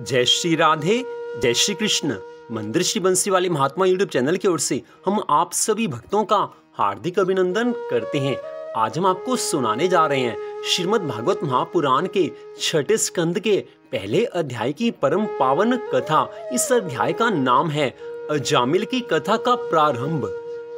जय श्री राधे, जय श्री कृष्ण। मंदिर श्री बंसीवाले महात्मा यूट्यूब चैनल की ओर से हम आप सभी भक्तों का हार्दिक अभिनंदन करते हैं। आज हम आपको सुनाने जा रहे हैं श्रीमद् भागवत महापुराण के छठे स्कंद के पहले अध्याय की परम पावन कथा। इस अध्याय का नाम है अजामिल की कथा का प्रारंभ।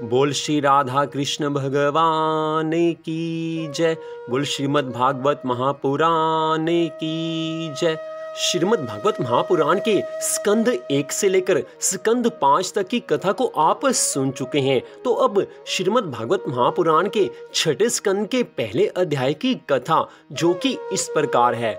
बोल श्री राधा कृष्ण भगवान की जय। बोल श्रीमद् भागवत महापुराण की जय। श्रीमद् भागवत महापुराण के स्कंद 1 से लेकर स्कंद 5 तक की कथा को आप सुन चुके हैं। तो अब श्रीमद्द भागवत महापुराण के छठे स्कंद के पहले अध्याय की कथा, जो कि इस प्रकार है।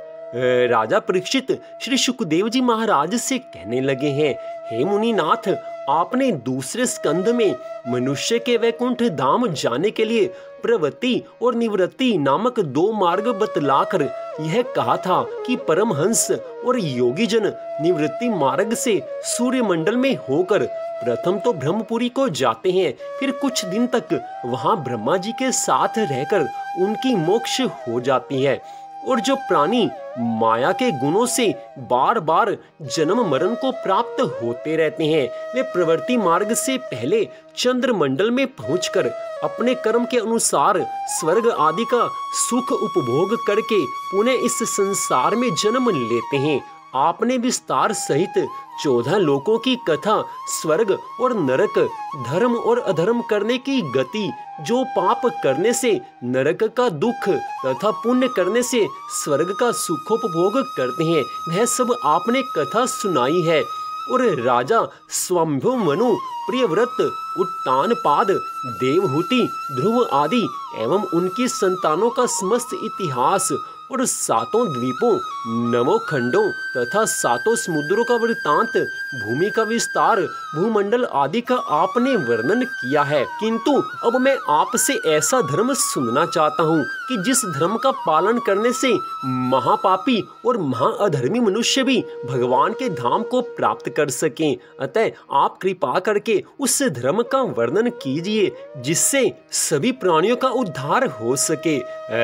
राजा परीक्षित श्री सुखदेव जी महाराज से कहने लगे हैं, हे मुनिनाथ, आपने दूसरे स्कंद में मनुष्य के वैकुंठ धाम जाने के लिए प्रवृत्ति और निवृत्ति नामक 2 मार्ग बतलाकर यह कहा था कि परमहंस और योगी जन निवृत्ति मार्ग से सूर्य मंडल में होकर प्रथम तो ब्रह्मपुरी को जाते हैं, फिर कुछ दिन तक वहां ब्रह्मा जी के साथ रहकर उनकी मोक्ष हो जाती है। और जो प्राणी माया के गुणों से बार बार जन्म मरण को प्राप्त होते रहते हैं, वे प्रवृत्ति मार्ग से पहले चंद्रमंडल में पहुंचकर अपने कर्म के अनुसार स्वर्ग आदि का सुख उपभोग करके पुनः इस संसार में जन्म लेते हैं। आपने विस्तार सहित 14 लोकों की कथा, स्वर्ग और नरक, धर्म और अधर्म करने की गति, जो पाप करने से नरक का दुख तथा पुण्य करने से स्वर्ग का सुखोपभोग करते हैं, वह सब आपने कथा सुनाई है। और राजा स्वयंभु मनु, प्रियव्रत, उत्तानपाद, देवहूति, ध्रुव आदि एवं उनकी संतानों का समस्त इतिहास और 7 द्वीपों, 9 खंडों तथा 7 समुद्रों का वृत्तांत, भूमि का विस्तार, भूमंडल आदि का आपने वर्णन किया है। किंतु अब मैं आपसे ऐसा धर्म सुनना चाहता हूँ कि जिस धर्म का पालन करने से महापापी और महाअधर्मी मनुष्य भी भगवान के धाम को प्राप्त कर सकें। अतः आप कृपा करके उस धर्म का वर्णन कीजिए जिससे सभी प्राणियों का उद्धार हो सके।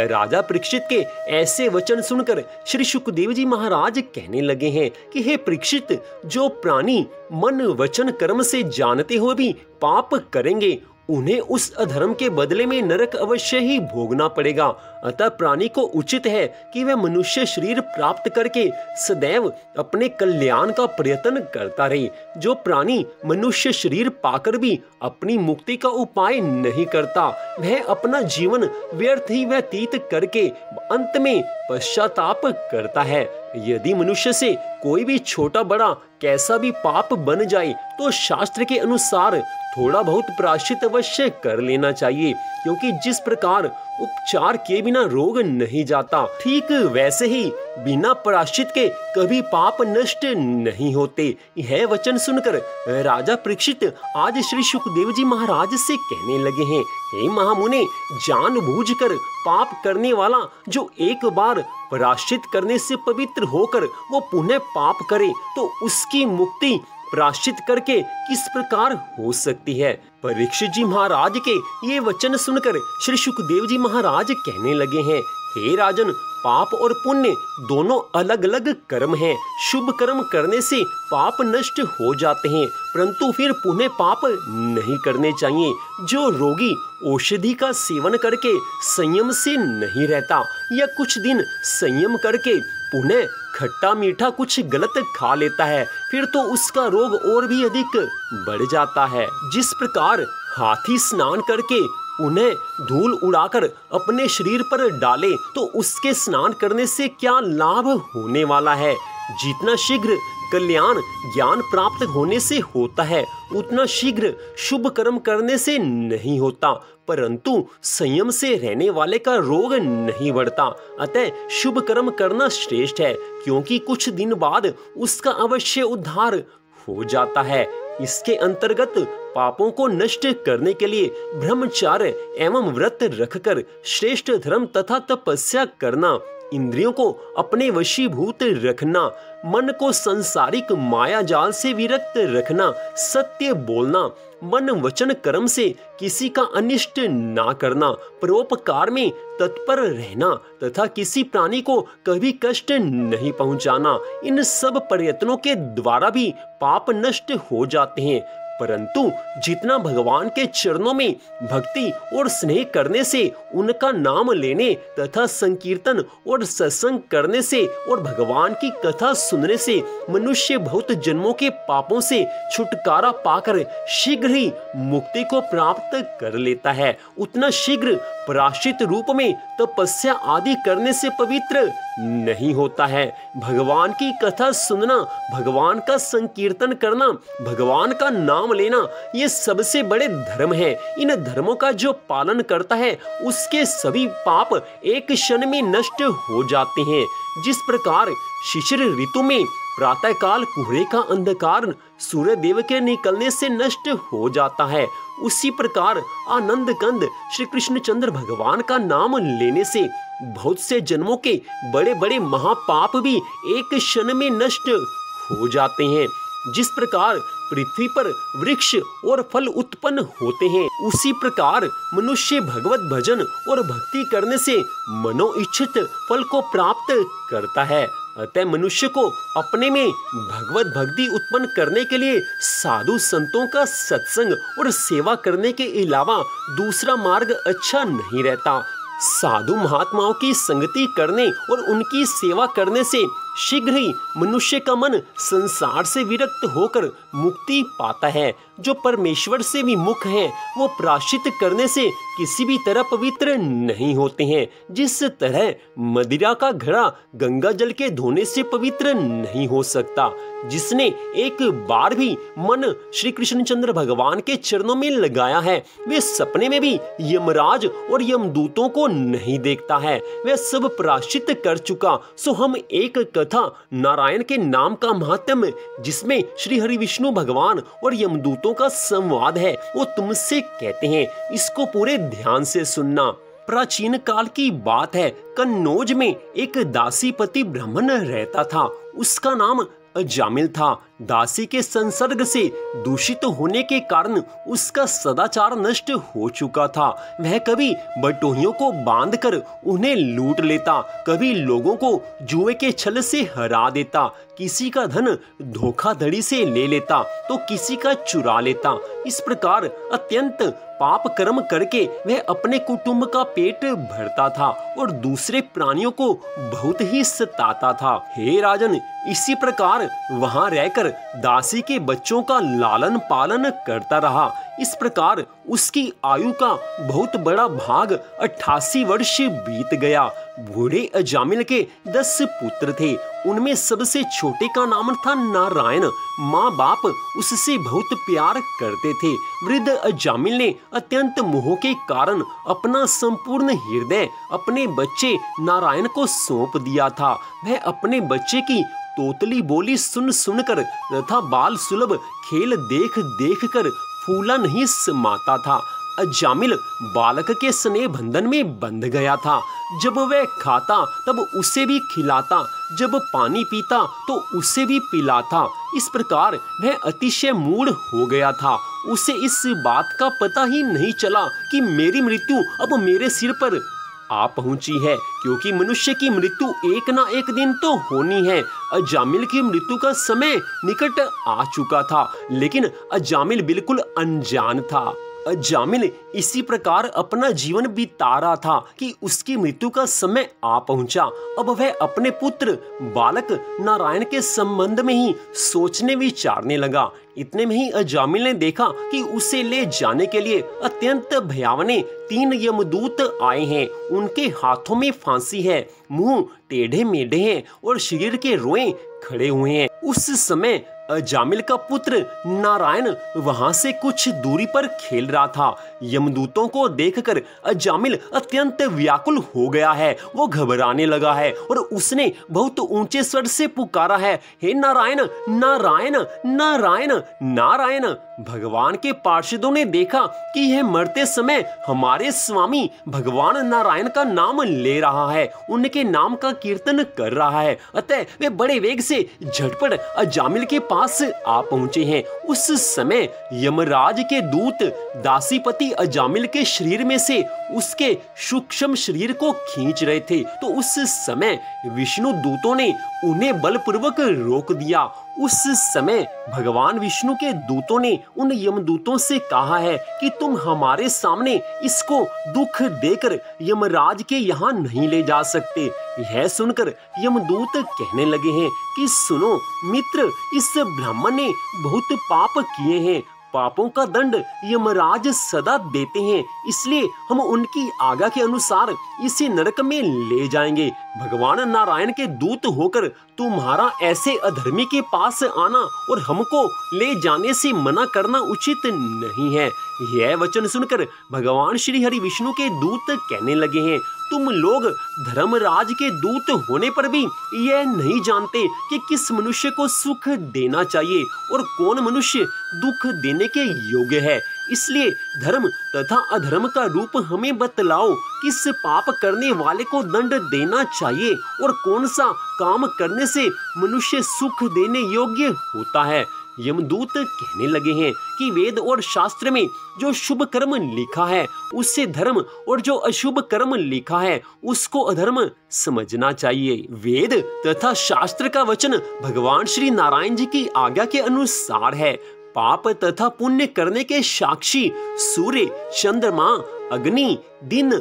राजा परीक्षित के ऐसे वचन सुनकर श्री सुखदेव जी महाराज कहने लगे हैं कि हे परीक्षित, जो प्राणी मन वचन कर्म से जानते हुए भी पाप करेंगे, उन्हें उस अधर्म के बदले में नरक अवश्य ही भोगना पड़ेगा। अतः प्राणी को उचित है कि वह मनुष्य शरीर प्राप्त करके सदैव अपने कल्याण का प्रयत्न करता रहे। जो प्राणी मनुष्य शरीर पाकर भी अपनी मुक्ति का उपाय नहीं करता, वह अपना जीवन व्यर्थ ही व्यतीत करके अंत में पश्चाताप करता है। यदि मनुष्य से कोई भी छोटा बड़ा कैसा भी पाप बन जाए तो शास्त्र के अनुसार थोड़ा बहुत प्रायश्चित अवश्य कर लेना चाहिए, क्योंकि जिस प्रकार उपचार के बिना रोग नहीं जाता, ठीक वैसे ही बिना प्रायश्चित के कभी पाप नष्ट नहीं होते। यह वचन सुनकर राजा परीक्षित आज श्री सुखदेव जी महाराज से कहने लगे हैं, हे महामुने, जानबूझकर पाप करने वाला जो एक बार प्रायश्चित करने से पवित्र होकर वो पुनः पाप करे, तो उसकी मुक्ति प्रायश्चित करके किस प्रकार हो सकती है। परीक्षित जी महाराज के ये वचन सुनकर श्री सुखदेव जी महाराज कहने लगे हैं, हे राजन, पाप और पुण्य दोनों अलग अलग कर्म हैं। शुभ कर्म करने से पाप नष्ट हो जाते हैं, परंतु फिर पुनः पाप नहीं करने चाहिए। जो रोगी औषधि का सेवन करके संयम से नहीं रहता या कुछ दिन संयम करके पुनः खट्टा मीठा कुछ गलत खा लेता है, फिर तो उसका रोग और भी अधिक बढ़ जाता है। जिस प्रकार हाथी स्नान करके उन्हें धूल उड़ाकर अपने शरीर पर डाले, तो उसके स्नान करने से क्या लाभ होने वाला है। जितना शीघ्र कल्याण ज्ञान प्राप्त होने से होता है, उतना शीघ्र शुभ कर्म करने से नहीं होता, परंतु संयम से रहने वाले का रोग नहीं बढ़ता। अतः शुभ कर्म करना श्रेष्ठ है, क्योंकि कुछ दिन बाद उसका अवश्य उद्धार हो जाता है। इसके अंतर्गत पापों को नष्ट करने के लिए ब्रह्मचार्य एवं व्रत रखकर श्रेष्ठ धर्म तथा तपस्या करना, इंद्रियों को अपने वशीभूत रखना, मन को संसारिक माया जाल से विरक्त रखना, सत्य बोलना, मन वचन कर्म से किसी का अनिष्ट ना करना, परोपकार में तत्पर रहना तथा किसी प्राणी को कभी कष्ट नहीं पहुंचाना, इन सब प्रयत्नों के द्वारा भी पाप नष्ट हो जाते हैं। परंतु जितना भगवान के चरणों में भक्ति और स्नेह करने से, उनका नाम लेने तथा संकीर्तन और सत्संग करने से और भगवान की कथा सुनने से मनुष्य बहुत जन्मों के पापों से छुटकारा पाकर शीघ्र ही मुक्ति को प्राप्त कर लेता है, उतना शीघ्र प्रायश्चित रूप में तपस्या आदि करने से पवित्र नहीं होता है। भगवान की कथा सुनना, भगवान का संकीर्तन करना, भगवान का नाम लेना, ये सबसे बड़े धर्म है। इन धर्मों का जो पालन करता है उसके सभी पाप एक क्षण में नष्ट हो जाते हैं। जिस प्रकार शिशिर ऋतु में प्रातःकाल कोहरे का अंधकार सूर्य देव के निकलने से नष्ट हो जाता है, उसी प्रकार आनंद कंद श्री कृष्णचंद्र भगवान का नाम लेने से बहुत से जन्मों के बड़े बड़े महापाप भी एक क्षण में नष्ट हो जाते हैं। जिस प्रकार पृथ्वी पर वृक्ष और फल उत्पन्न होते हैं, उसी प्रकार मनुष्य भगवत भजन और भक्ति करने से मनोइच्छित फल को प्राप्त करता है। अतः मनुष्य को अपने में भगवत भक्ति उत्पन्न करने के लिए साधु संतों का सत्संग और सेवा करने के अलावा दूसरा मार्ग अच्छा नहीं रहता। साधु महात्माओं की संगति करने और उनकी सेवा करने से शीघ्र ही मनुष्य का मन संसार से विरक्त होकर मुक्ति पाता है। जो परमेश्वर से विमुख हैं, वो प्रायश्चित करने से किसी भी तरह पवित्र नहीं होते हैं। जिस तरह मदिरा का घड़ा गंगा जल के धोने से पवित्र नहीं हो सकता, जिसने एक बार भी मन श्री कृष्णचंद्र भगवान के चरणों में लगाया है, वे सपने में भी यमराज और यमदूतों को नहीं देखता है। वह सब प्रायश्चित कर चुका। सो हम एक कथा नारायण के नाम का महात्म्य, जिसमें श्री हरि विष्णु भगवान और यमदूतों का संवाद है, वो तुमसे कहते हैं। इसको पूरे ध्यान से सुनना। प्राचीन काल की बात है। कन्नौज में एक दासीपति ब्राह्मण रहता था। उसका नाम अजामिल था। दासी के संसर्ग से दूषित होने के कारण उसका सदाचार नष्ट हो चुका था। वह कभी बटोहियों को बांधकर उन्हें लूट लेता, कभी लोगों को जुए के छल से हरा देता, किसी का धन धोखाधड़ी से ले लेता तो किसी का चुरा लेता। इस प्रकार अत्यंत पाप कर्म करके वह अपने कुटुंब का पेट भरता था और दूसरे प्राणियों को बहुत ही सताता था। हे राजन, इसी प्रकार वहां रहकर दासी के बच्चों का लालन पालन करता रहा। इस प्रकार उसकी आयु का बहुत बड़ा भाग 88 वर्ष बीत गया। बूढ़े अजामिल के 10 पुत्र थे। उनमें सबसे छोटे का नाम था नारायण। माँ बाप उससे बहुत प्यार करते थे। वृद्ध अजामिल ने अत्यंत मोह के कारण अपना संपूर्ण हृदय अपने बच्चे नारायण को सौंप दिया था। वह अपने बच्चे की तोतली बोली सुन सुनकर तथा बाल सुलभ खेल देख देख कर फूला नहीं समाता था। अजामिल बालक के स्नेह बंधन में बंध गया था। जब वह खाता तब उसे भी खिलाता, जब पानी पीता तो उसे भी पिलाता। इस प्रकार वह अतिशय मूढ़ हो गया था। उसे इस बात का पता ही नहीं चला कि मेरी मृत्यु अब मेरे सिर पर आ पहुंची है, क्योंकि मनुष्य की मृत्यु एक ना एक दिन तो होनी है। अजामिल की मृत्यु का समय निकट आ चुका था, लेकिन अजामिल बिल्कुल अनजान था। अजामिल इसी प्रकार अपना जीवन बिता रहा था कि उसकी मृत्यु का समय आ पहुंचा। अब वह अपने पुत्र बालक नारायण के संबंध में ही सोचने विचारने लगा। इतने में ही अजामिल ने देखा कि उसे ले जाने के लिए अत्यंत भयावने 3 यमदूत आए हैं। उनके हाथों में फांसी है, मुंह टेढ़े मेढ़े हैं और शरीर के रोए खड़े हुए हैं। उस समय अजामिल का पुत्र नारायण वहां से कुछ दूरी पर खेल रहा था। यमदूतों को देखकर अजामिल अत्यंत व्याकुल हो गया है। वो घबराने लगा है और उसने बहुत ऊंचे स्वर से पुकारा है, हे नारायण नारायण नारायण नारायण। भगवान के पार्षदों ने देखा कि यह मरते समय हमारे स्वामी भगवान नारायण का नाम ले रहा है, उनके नाम का कीर्तन कर रहा है। अतः वे बड़े वेग से झटपट अजामिल के पास आ पहुंचे हैं। उस समय यमराज के दूत दासीपति अजामिल के शरीर में से उसके सूक्ष्म शरीर को खींच रहे थे, तो उस समय विष्णु दूतों ने उन्हें बलपूर्वक रोक दिया। उस समय भगवान विष्णु के दूतों ने उन यमदूतों से कहा है कि तुम हमारे सामने इसको दुख देकर यमराज के यहाँ नहीं ले जा सकते। यह सुनकर यमदूत कहने लगे हैं कि सुनो मित्र, इस ब्राह्मण ने बहुत पाप किए हैं, पापों का दंड यमराज सदा देते हैं, इसलिए हम उनकी आज्ञा के अनुसार इसे नरक में ले जाएंगे। भगवान नारायण के दूत होकर तुम्हारा ऐसे अधर्मी के पास आना और हमको ले जाने से मना करना उचित नहीं है। यह वचन सुनकर भगवान श्री हरि विष्णु के दूत कहने लगे हैं, तुम लोग धर्मराज के दूत होने पर भी यह नहीं जानते कि किस मनुष्य को सुख देना चाहिए और कौन मनुष्य दुख देने के योग्य है। इसलिए धर्म तथा अधर्म का रूप हमें बतलाओ, किस पाप करने वाले को दंड देना चाहिए और कौन सा काम करने से मनुष्य सुख देने योग्य होता है। यमदूत कहने लगे हैं कि वेद और शास्त्र में जो शुभ कर्म लिखा है उससे धर्म और जो अशुभ कर्म लिखा है उसको अधर्म समझना चाहिए। वेद तथा शास्त्र का वचन भगवान श्री नारायण जी की आज्ञा के अनुसार है। पाप तथा पुण्य करने के साक्षी सूर्य, चंद्रमा, अग्नि, दिन,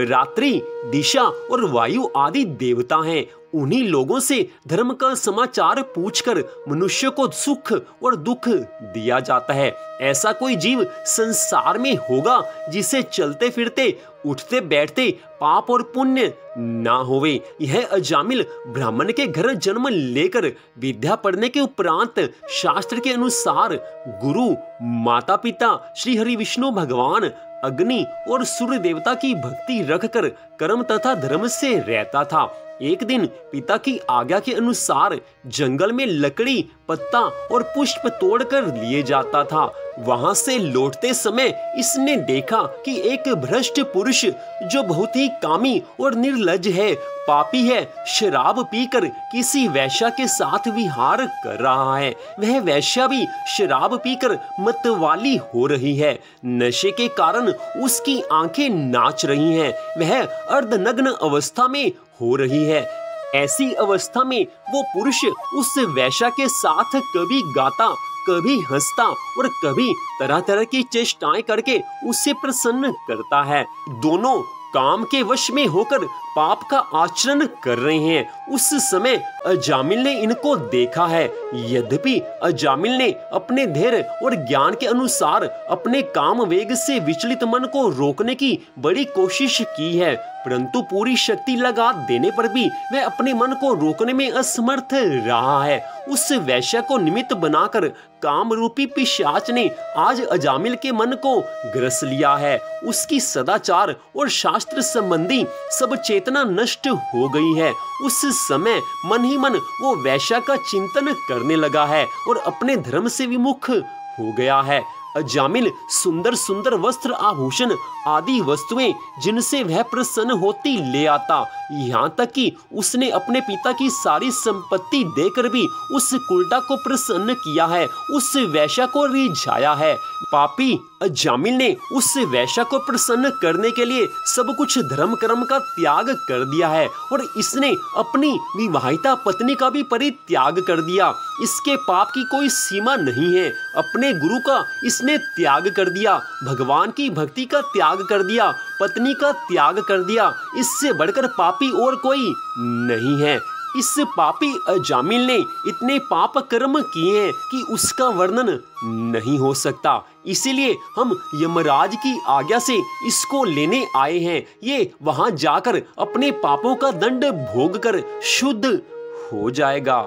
रात्रि, दिशा और वायु आदि देवता हैं। उन्हीं लोगों से धर्म का समाचार पूछकर मनुष्य को सुख और दुख दिया जाता है। ऐसा कोई जीव संसार में होगा जिसे चलते फिरते उठते बैठते पाप और पुण्य ना होवे। यह अजामिल ब्राह्मण के घर जन्म लेकर विद्या पढ़ने के उपरांत शास्त्र के अनुसार गुरु, माता पिता श्री हरि विष्णु भगवान, अग्नि और सूर्य देवता की भक्ति रखकर कर्म तथा धर्म से रहता था। एक दिन पिता की आज्ञा के अनुसार जंगल में लकड़ी, पत्ता और पुष्प तोड़कर लिए जाता था। वहां से लौटते समय इसने देखा कि एक भ्रष्ट पुरुष जो बहुत ही कामी और निर्लज्ज है, पापी है, शराब पीकर किसी वैश्या के साथ विहार कर रहा है। वह वैश्या भी शराब पीकर मतवाली हो रही है। नशे के कारण उसकी आंखें नाच रही हैं। वह अर्धनग्न अवस्था में हो रही है। ऐसी अवस्था में वो पुरुष उस वैश्या के साथ कभी गाता, कभी हंसता और कभी तरह तरह की चेष्टाएं करके उसे प्रसन्न करता है। दोनों काम के वश में होकर पाप का आचरण कर रहे हैं। उस समय अजामिल ने इनको देखा है। यद्यपि अजामिल ने अपने धैर्य और ज्ञान के अनुसार अपने काम वेग से विचलित मन को रोकने की बड़ी कोशिश की है, परंतु पूरी शक्ति लगा देने पर भी वह अपने मन को रोकने में असमर्थ रहा है। उस वैश्या को निमित्त बनाकर काम रूपी पिशाच ने आज अजामिल के मन को ग्रस लिया है। उसकी सदाचार और शास्त्र संबंधी सब चेतना नष्ट हो गई है। उस समय मन ही मन वो वैश्या का चिंतन करने लगा है और अपने धर्म से विमुख हो गया है। अजामिल सुंदर सुंदर वस्त्र, आभूषण आदि वस्तुएं जिनसे वह प्रसन्न होती ले आता। यहाँ तक कि उसने अपने पिता की सारी संपत्ति देकर भी उस कुलटा को प्रसन्न किया है, उस वैश्या को रिझाया है। पापी अजामिल ने उस वैश्या को प्रसन्न करने के लिए सब कुछ धर्म कर्म का त्याग कर दिया है और इसने अपनी विवाहिता पत्नी का भी परित्याग कर दिया। इसके पाप की कोई सीमा नहीं है। अपने गुरु का इसने त्याग कर दिया, भगवान की भक्ति का त्याग कर दिया, पत्नी का त्याग कर दिया। इससे बढ़कर पापी और कोई नहीं है। इस पापी अजामिल ने इतने पाप कर्म किए हैं कि उसका वर्णन नहीं हो सकता। इसीलिए हम यमराज की आज्ञा से इसको लेने आए हैं। ये वहां जाकर अपने पापों का दंड भोग कर शुद्ध हो जाएगा।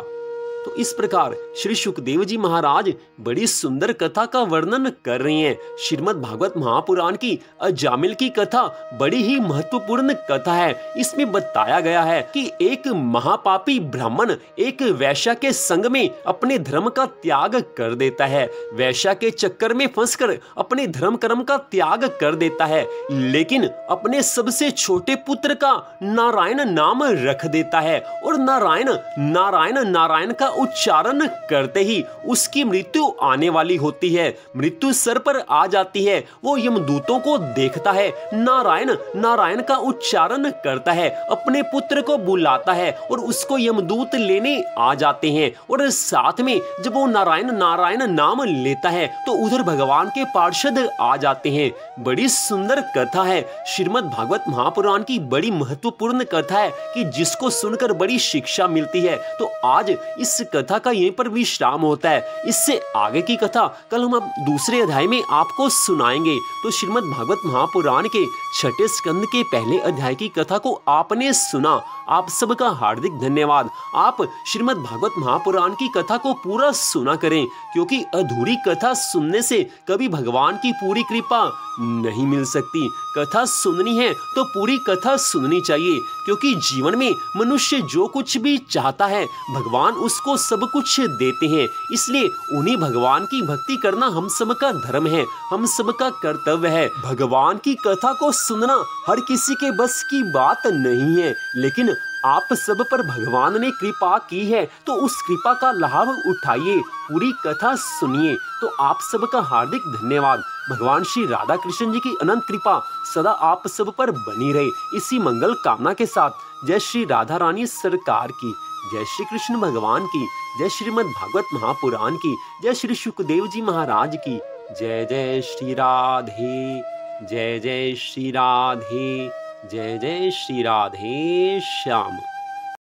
तो इस प्रकार श्री सुखदेव जी महाराज बड़ी सुंदर कथा का वर्णन कर रहे हैं। श्रीमद् भागवत महापुराण की अजामिल की कथा बड़ी ही महत्वपूर्ण कथा है। इसमें बताया गया है कि एक महापापी ब्राह्मण एक वैश्या के संग में अपने धर्म का त्याग कर देता है। वैश्या के चक्कर में फंसकर अपने धर्म कर्म का त्याग कर देता है, लेकिन अपने सबसे छोटे पुत्र का नारायण नाम रख देता है और नारायण नारायण नारायण का उच्चारण करते ही उसकी मृत्यु आने वाली होती है। मृत्यु सर पर आ जाती है। वो यमदूतों को देखता है, नारायण नारायण का उच्चारण करता है, अपने पुत्र को बुलाता है और उसको यमदूत लेने आ जाते हैं। और साथ में जब वो नारायण नारायण नाम लेता है तो उधर भगवान के पार्षद आ जाते हैं। बड़ी सुंदर कथा है। श्रीमद् भागवत महापुराण की बड़ी महत्वपूर्ण कथा है कि जिसको सुनकर बड़ी शिक्षा मिलती है। तो आज इस कथा का यहीं पर विश्राम होता है। इससे आगे की कथा कल हम दूसरे अध्याय में आपको सुनाएंगे। तो श्रीमद् भागवत महापुराण के छठे स्कंद के पहले अध्याय की कथा को आपने सुना, आप सबका हार्दिक धन्यवाद। आप श्रीमद् भागवत महापुराण की कथा को पूरा सुना करें, क्योंकि अधूरी कथा सुनने से कभी भगवान की पूरी कृपा नहीं मिल सकती। कथा सुननी है तो पूरी कथा सुननी चाहिए, क्योंकि जीवन में मनुष्य जो कुछ भी चाहता है भगवान उसको सब कुछ देते हैं। इसलिए उन्हीं भगवान की भक्ति करना हम सबका धर्म है, हम सबका कर्तव्य है। भगवान की कथा को सुनना हर किसी के बस की बात नहीं है, लेकिन आप सब पर भगवान ने कृपा की है तो उस कृपा का लाभ उठाइए, पूरी कथा सुनिए। तो आप सबका हार्दिक धन्यवाद। भगवान श्री राधा कृष्ण जी की अनंत कृपा सदा आप सब पर बनी रहे। इसी मंगल कामना के साथ जय श्री राधा रानी सरकार की, जय श्री कृष्ण भगवान की, जय श्रीमद् भागवत महापुराण की, जय श्री सुखदेव जी महाराज की। जय जय श्री राधे, जय जय श्री राधे, जय जय श्री राधे श्याम।